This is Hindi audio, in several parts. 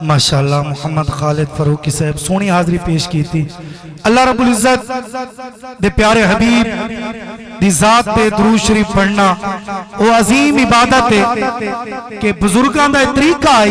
माशाअल्लाह मोहम्मद खालिद फरूकी साहब सोनी हाजरी पेश की थी। अल्लाह रब्बुल इज्जत दे प्यारे हबीब दी जात पे दुरूद शरीफ पढ़ना वो अजीम इबादत है कि बुजुर्गों का तरीका है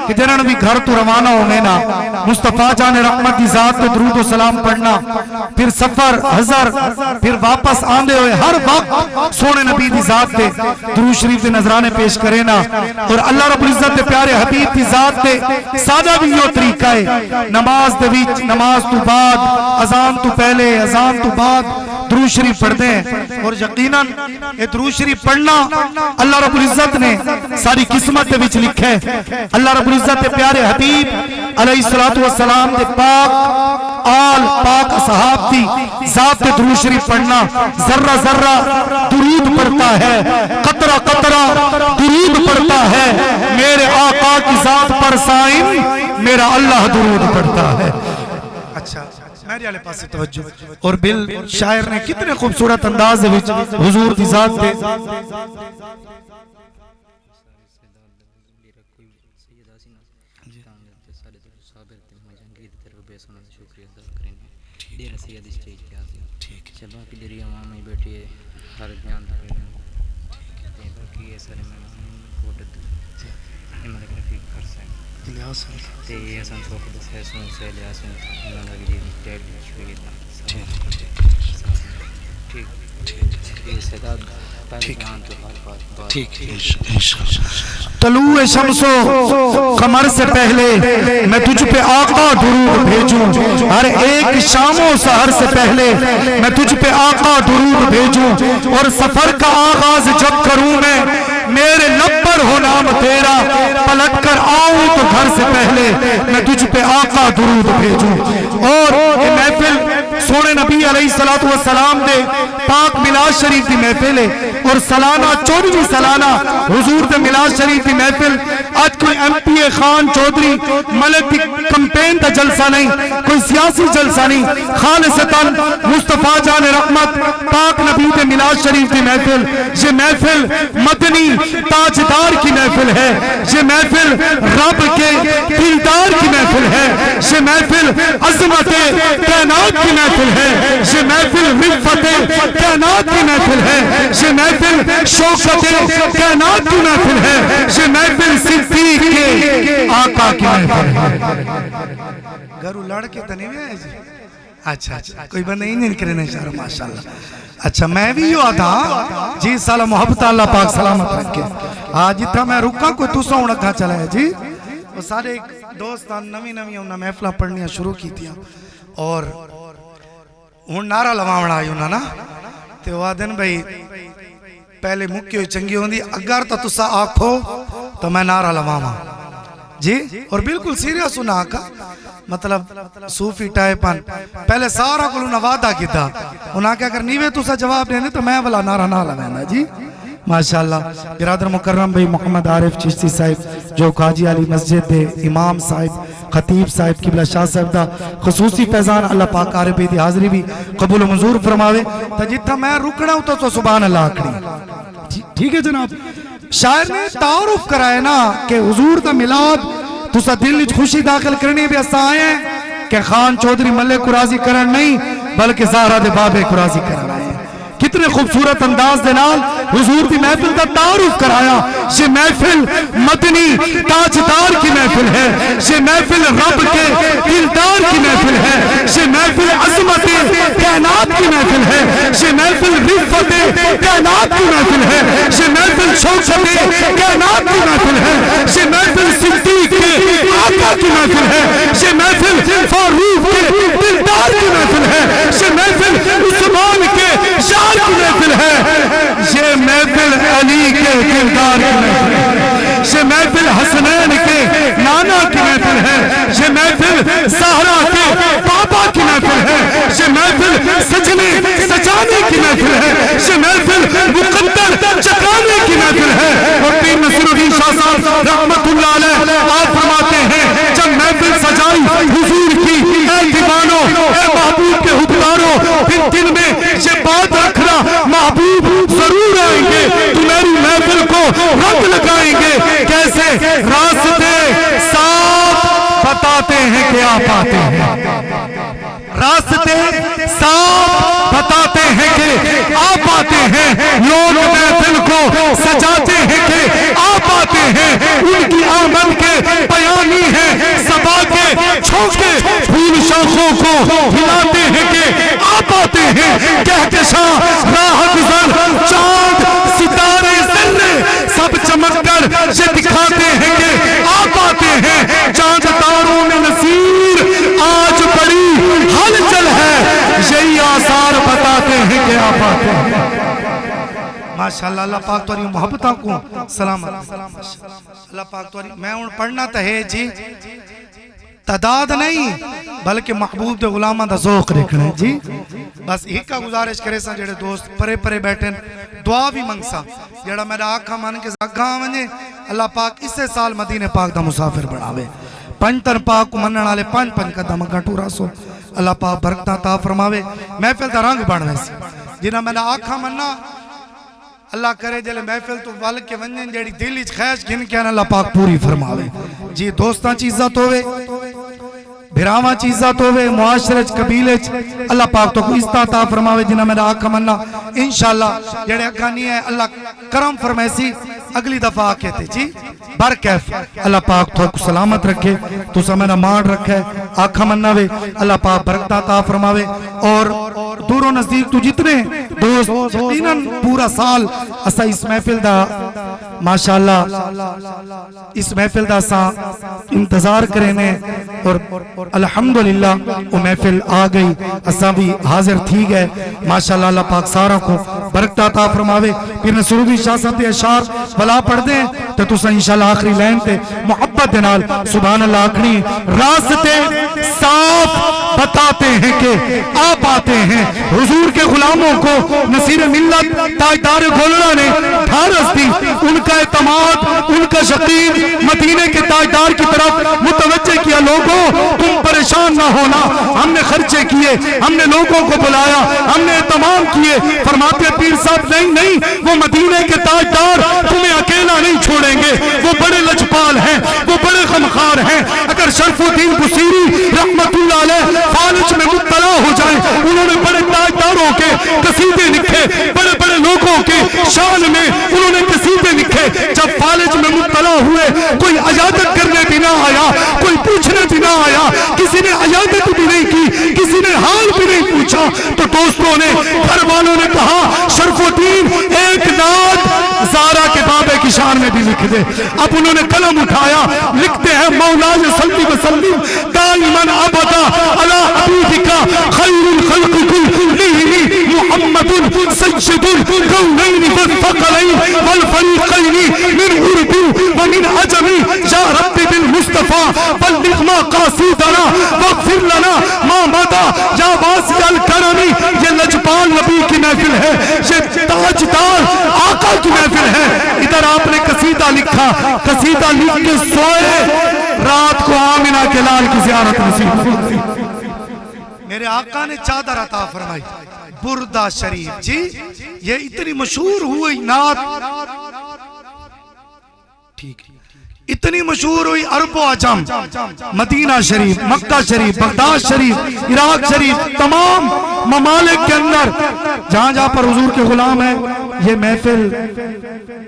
कि जिन्होंने भी घर तो रवाना होने ना मुस्तफा जान रहमत दी जात पे दुरूद और सलाम पढ़ना, फिर सफर हजर, फिर वापस आंदे हुए हर वक्त सोने नबी दी जात पे दुरूद शरीफ के नजराने पेश करे ना। और अल्लाह रब्बुल इज्जत दे प्यारे हबीब दी जात पे सादा भी यो तरीका है, नमाज दे विच नमाज तो बाद, अजान तो पहले, अजान तो बाद दुरूद शरीफ पढ़ते हैं। और यकीनन ये दुरूद शरीफ पढ़ना अल्लाह रब्बुल इज्जत ने सारी किस्मत दे विच लिखा है। अल्लाह रब्बुल इज्जत दे प्यारे हबीब अलैहिस्सलातु वस्सलाम दे पाक आल पाक असहाब की जात पे दुरूद शरीफ पढ़ना, जर्रा जर्रा दुरूद पढ़ता है, कतरा कतरा दुरूद पढ़ता है, मेरे आका की जात पर साइन मेरा अल्लाह दुरूद पढ़ता है। अच्छा मेरे वाले पास तवज्जो। और बिल शायर ने कितने खूबसूरत अंदाज विच हुजूर दी जात पे तलूए शम्सो कमर से पहले मैं तुझ पे आका दुरूद भेजूं, हर एक शामो सहर से पहले मैं तुझ पे आका दुरूद भेजूं, और सफर का आगाज जब करूं मैं मेरे लब पर हो नाम तेरा, पलट कर आऊं तो घर से पहले मैं तुझ पे आका दुरूद भेजूं। और ये महफिल सोने नबी अलैहिस्सलातु वस्सलाम दे पाक मिलाद शरीफ की महफिल है, और सालाना 14वीं सालाना हुजूर दे मिलाद शरीफ की महफिल। आज कोई एमपीए खान चौधरी मलिक की कैंपेन का जलसा नहीं, कोई सियासी जलसा नहीं, खालिसतन मुस्तफा जान रहमत पाक नबी दे मिलाद शरीफ की महफिल। ये महफिल मदनी ताजदार की महफिल है, ये महफिल रब के दिलदार की महफिल है, ये महफिल अज़मते कायनात की महफिल है, ये महफिल रिफ़्फ़ते कायनात की महफिल है, ये महफिल शौकते कायनात की महफिल है, ये महफिल सिद्दीक़ के आका की महफिल है। घरू लड़के तो नहीं है जी? अच्छा अच्छा कोई बंदा नहीं करने चाह माशाल्लाह। अच्छा मैं भी यो था जी साला मोहब्बत अल्लाह पाक सलामत रखे। आज जिथा मैं रुका कोई तुसा हूं अखा चला है जी। और सारे एक दोस्त नवी नवी उन्हें महफिल पढ़निया शुरू की थी, और हूँ नारा लवावना आई उन्हें ना तो आदन भाई पहले मुक्की हुई चंगी होंगी, अगर तो तुसा आखो तो मैं नारा लवावा जी। और बिल्कुल सीरियस सुना आका, मतलब सूफी टाइपन पहले सारा को वादा किया, उन्हें क्या अगर नीवे तुसा जवाब देने तो मैं वाला नारा ना लवाना जी। माशाअल्लाह बिरादर मुकर्रम भाई मोहम्मद आरिफ चिश्ती साहिब जो काजी अली मस्जिद दे इमाम साहिब खतीब साहिब किबला शाह साहिब दा खसूसी फैजान अल्लाह पाक आरिफ दी हाजिरी भी कबूल मंजूर फरमावे। तो जिथा मैं रुकना तो सुभान अल्लाह आखड़ी। ठीक है जनाब, शायर ने तारुफ कराया ना कि हुजूर दा मिलाद तुसा दिल विच खुशी दाखिल करनी भी असा आए हैं कि खान चौधरी मल्ले को राजी करन नहीं बल्कि ज़हरा दे बाबे को राजी करन आए हैं। कितने खूबसूरत अंदाज दे नाल हुजूर दी महफिल का तारुफ कराया। ये महफिल मदनी ताजदार की महफिल है, ये महफिल रब के दिलदार की महफिल है, ये महफिल अज़मते कायनात की महफिल है, ये महफिल रिफ़्फ़ते कायनात की महफिल है, ये महफिल शौकते कायनात की महफिल है, ये महफिल सिद्दीक़ के आका की महफिल है, ये महफिल फारूक के दिलदार की महफिल है, ये महफिल उस्मान के यार की महफिल है, ये महफिल अली के दिलदार की महफिल है, ये महफिल हसनैन के नाना की महफिल है, ये महफिल ज़हरा के पापा की महफिल है, ये महफिल सजने सजाने की महफिल है, ये महफिल मुक़द्दर जगाने की महफिल है। और पीर नसीरुद्दीन शाह साहब रहमतुल्लाह अलैह आप फरमाते हैं जब महफिल सजाई हुजूर की, ऐ दीवानो ऐ महबूब के हुक्मदारों, फिर दिन में ये बात रखना महबूब जरूर आएंगे, तुम्हारी महफिल को रंग लगाएंगे। कैसे रास्ते पाते हैं कि आ पाते हैं, रास्ते साफ बताते हैं कि आ पाते हैं, लोग महफिल को सजाते हैं कि आ पाते हैं, उनकी आमद के बयानी है सबा के छोके फूल शाखों को हिलाते हैं कि आ पाते हैं, कहकशां राह गुज़र चांद सितारे ज़र्रे सब चमककर ये दिखाते हैं कि आ पाते हैं, चांद तारों में नसीर आज बड़ी हलचल है, यही आसार बताते हैं कि आ पाते हैं। माशाअल्लाह, अल्लाह पाक तुहारी मोहब्बतां को सलामत। अल्लाह पाक तुहारी मैं हुण पढ़ना तो है जी, तादाद नहीं बल्कि महबूब दे गुलामां दा ज़ौक़ देखना है जी। बस एक गुजारिश करे सा जेड़े दोस्त परे परे बैठे दुआ भी मंगसा, जेड़ा मेरा आखा मन के अगा वने अल्लाह पाक इसे साल मदीने पाक दा मुसाफिर बनावे, पंजतन पाक को मनण वाले 5-5 कदम अगा टूरा सो अल्लाह पाक बरकत ता फरमावे, महफिल दा रंग बन वैसी जिन्हां मेरा आखा मन्ना अल्लाह करे जले महफिल तो वल के वंजन जेड़ी दिल च ख्वाहिश गिन के अल्लाह पाक पूरी फरमावे जी। दोस्तां च इज्जत होवे, भिरावां च इज्जत होवे, मुआशरे च कबीले च अल्लाह पाक तो इज्जत अता फरमावे जिन्हां मेरा आखा मन्ना इंशाअल्लाह जेड़े अगा नहीं है अल्लाह करम फरमाइसी अगली दफा आके थे जी बरकैफ अल्लाह पाक तो सलामत रखे, तुसा मेरा मान रखे आखा मन्ना वे अल्लाह पाक बरकत अता फरमावे। और दूरों नजदीक तो जितने दोस्त यकीनन पूरा साल असा इस महफिल दा माशाअल्लाह इस महफिल दा सा इंतजार करेने और अल्हम्दुलिल्लाह वो महफिल आ गई, असा भी हाजिर थी गए माशाअल्लाह। अल्लाह पाक सारा को बरकत अता फरमावे। फिर नसरुद्दीन शाह साहब दे अशार भला पढ़ दे तो तुसा इंशाअल्लाह आखिरी लाइन ते मोहब्बत दे नाल सुभान अल्लाह आखनी, रास्ते साफ बताते हैं कि आ पाते हैं, हुजूर के गुलामों को नसीर मिल्लत ताजदार गोलड़ा ने ढारस दी, उनका एतमाद उनका यकीन मदीने के ताजदार की तरफ मुतवज्जे किया। लोगों तुम परेशान ना होना, हमने खर्चे किए, हमने लोगों को बुलाया, हमने तमाम किए। फरमाते पीर साहब नहीं नहीं, वो मदीने के ताजदार तुम्हें अकेला नहीं छोड़ेंगे, वो बड़े लजपाल हैं, वो बड़े गमखार हैं। अगर शरफुद्दीन बुसीरी रहमतुल्लाह अलैह फालिज में मुब्तला हो जाए, उन्होंने बड़े ताजदारों के कसीदे लिखे, बड़े बड़े लोगों के शान में उन्होंने कसीदे लिखे। जब फालिज में मुब्तला हुए कोई इजाजत करने भी ना आया, कोई पूछने भी ना आया, किसी ने इजाजत भी नहीं की, किसी ने हाल भी नहीं पूछा, तो दोस्तों ने घर वालों ने कहा शरफुद्दीन एक नात ज़ारा के बाबे की शान में भी लिख दे। अब उन्होंने कलम उठाया, लिखते हैं मौला सल्ली वसल्लिम दाइमन अबदा अला हबीबिका खैरुल खल्क़ कुल्लिहिम मुहम्मदुन सय्यदुल कौनैन वल फ़क़लैन वल फ़रीक़ैन मिन उर्दू व मिन अजमी या रब्बी बिल मुस्तफ़ा बल्लिग़ मा क़ासिदना वग़फ़िर लना मा मदा या वासिअल करमी। ये लजपाल नबी की महफिल है, ये ताजदार आका की महफिल है। इधर आपने कसीदा लिखा, कसीदा लिख के सोए, रात को आमिना के लाल की ज़ियारत नसीब। मेरे आका ने चादर अता फरमाई बुर्दा शरीफ जी, ये इतनी मशहूर हुई नात, ठीक इतनी मशहूर हुई अरबो अजम, मदीना शरीफ, मक्का शरीफ, बगदाद शरीफ, इराक शरीफ, तमाम ममालिक के अंदर जहां जहां पर हुजूर के गुलाम है, ये महफिल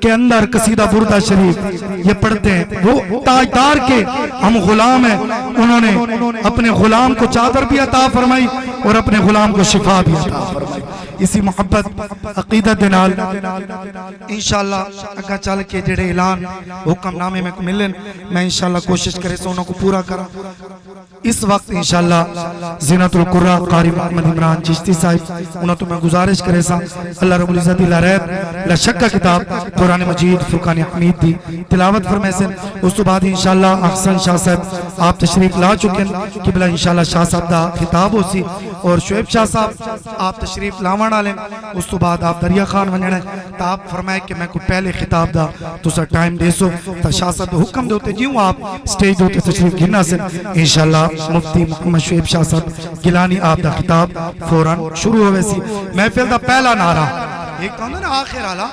के अंदर कसीदा बुर्दा शरीफ ये पढ़ते हैं। वो ताजदार के हम गुलाम हैं, उन्होंने अपने गुलाम को चादर भी अता फरमाई और अपने गुलाम को शिफा भी अता फरमाई। इसी मोहब्बत अकीदत दे नाल इंशाअल्लाह अगा चल के जेड़े ऐलान हुक्मनामे में मिलन, मैं इंशाअल्लाह कोशिश करे सो उनको पूरा करा। इस वक्त इंशाअल्लाह ज़ीनतुल कुर्रा कारी मोहम्मद इमरान चिश्ती साहिब उन्होंने तो मैं गुजारिश करे सा अल्लाह रब्बुल इज्जत ला रैब ला शक्का किताब कुरान मजीद फुरकान हमीद दी तिलावत फरमाए से। उस तो बाद इंशाअल्लाह अहसन शाह साहब आप तशरीफ ला चुके हैं, किबला इंशाअल्लाह शाह साहब दा खिताब होसी और शुएब शाह साहब आप तशरीफ लावण वाले। उस तो बाद आप दरिया खान वंजना है, तो आप फरमाए कि मैं कोई पहले खिताब दा तुसा टाइम देसो, तो शाह साहब हुक्म देते जियों आप स्टेज देते तशरीफ गिरना से इंशाअल्लाह मुफ्ती मोहम्मद शुएब शाह साहब गिलानी आप दा खिताब फौरन शुरू होवे सी। महफिल दा पहला नारा एक होंदा ना आखिर वाला,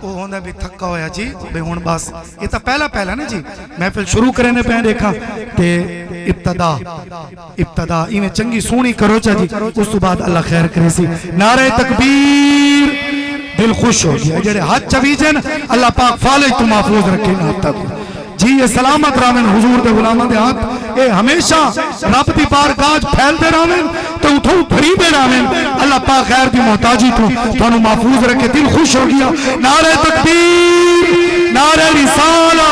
वो होंदा भी थका होया जी बे हुण बस ये तो पहला पहला ना जी महफिल शुरू करने पे देखा ते इब्तदा इवें चंगी सोहनी करो चा जी उस तो बाद अल्लाह खैर करे सी नारे तकबीर दिल खुश हो गया जेड़े हाथ चवीजन अल्लाह पाक फालिज तो महफूज रखे ना तक जी ये सलामत रावन हुजूर दे गुलामां दे हाथ ये हमेशा रब दी बारगाह फैलते रावन तो उठो फरीदे रावन अल्लाह पाक खैर दी मोहताजी तो थानू महफूज रखे दिल खुश हो गया नारे तकबीर नारे रिसाला